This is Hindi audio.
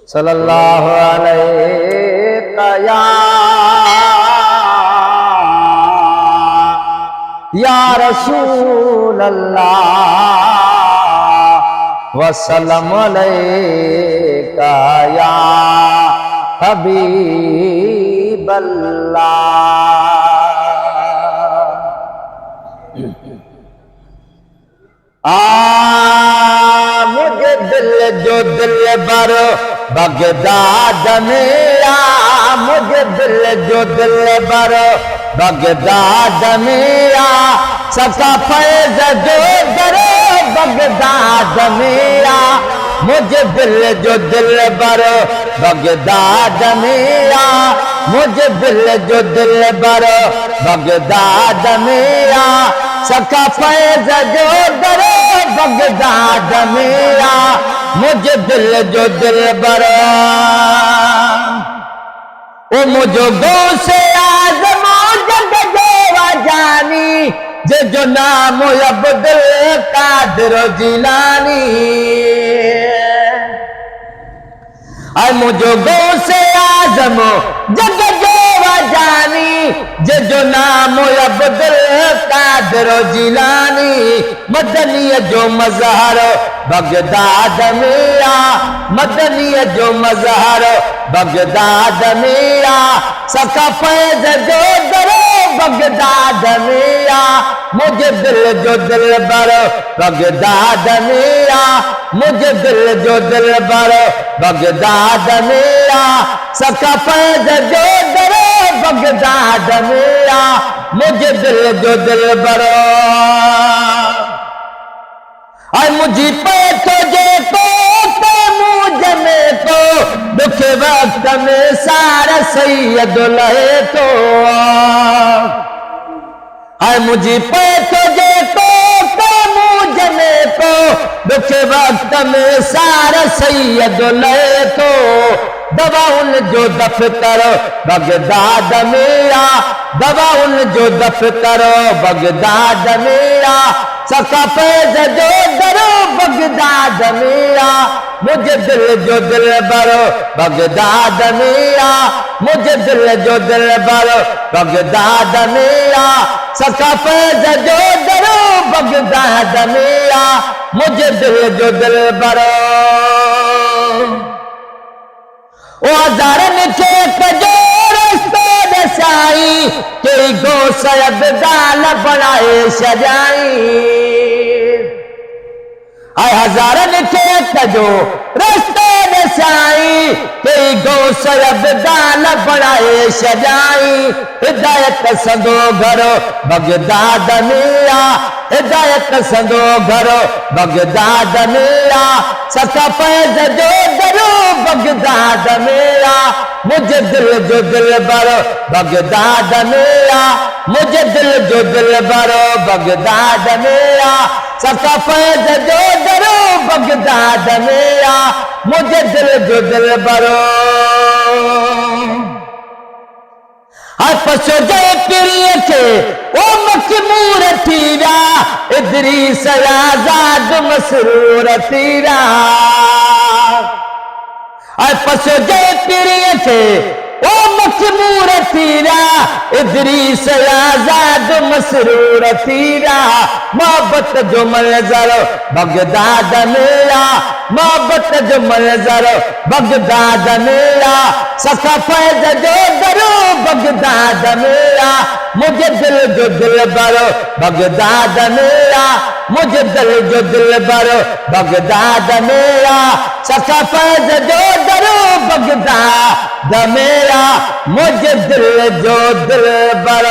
सल्लल्लाहु अलैहि या रसूल अल्लाह वसल्लम अलैका या हबीब अल्लाह। मुझे दिल जो दिल बर बगदाद मेरा, मुझे दिल जो दिल बर बगदाद मेरा, सका फैज जो दरो बगदाद मेरा, मुझे दिल जो दिल बर बगदाद मेरा, मुझे दिल जो दिल बर बगदाद मेरा, सका फैज जो दरो बगदाद मेरा, मुझे दिल जो दिल बर ओ मुझो गो से आजमा जग जोवा जानी, जे जो नाम अब्दुल कादिर जिलानी। आई मुझो गो से आजम जग जोवा जानी, जे जो नाम अब्दुल कादिर जिलानी। मदनी जो मजहर बगदाद मेरा, मदनी जो मजहर बगदाद मेरा, सका फैज जो दरो बगदाद मेरा, मुझे दिल जो दिल बर बगदाद मेरा, मुझे दिल जो दिल बर बगदाद मेरा, सका फैज जो दरो बगदाद मेरा, मुझे दिल जो दिल बर। आई मुझी पे तो जे को मुझे में को दुख वक्त में सारा सैयद लहे तो। आई मुझी पे तो जे को मुझे में को दुख वक्त में सारा सैयद लहे तो। दवा उन जो दफ्तर बगदाद मेरा, दवा उन जो दफ्तर बगदाद मेरा, सका फैज जो दरो बगदाद मेरा, मुझे दिल जो दिल बर बगदाद मेरा, मुझे दिल जो दिल बर बगदाद मेरा, सका फैज जो दरो बगदाद मेरा, मुझे दिल जो दिल बर। ओ हजारन के कजोरस्तो दसाई, कई गो सयद दाल बनाए सजाई। आय हजारन के कजो रस्तो दसाई, कई गो सयद दाल बनाए सजाई। हिदायत संदो घर बगदाद मेरा, हिदायत संदो घर बगदाद मेरा, सका फैज जो दरो बगदाद मेरा, मुझे दिल जो दिल बर बगदाद मेरा, मुझे दिल जो दिल बर बगदाद मेरा, सका फैज जो दरो बगदाद मेरा, मुझे दिल जो दिल बर। पसो जय प्रिय के ओ मखमूर थीरा, इदरीस आजाद मसरूर थीरा। पसो जय प्रिय के ओ मखमूर थीरा, इदरीस आजाद मसरूर थीरा। मोहब्बत जो मंजर बगदाद मेरा, मोहब्बत जो मंजर बगदाद मेरा, सका फैज जो दरो बगदाद मेरा, मुझे दिल जो दिल बर बगदाद मेरा, मुझे दिल जो दिल बर बगदाद मेरा, सका फैज जो दरो बगदाद मेरा, मुझे दिल जो दिल बर।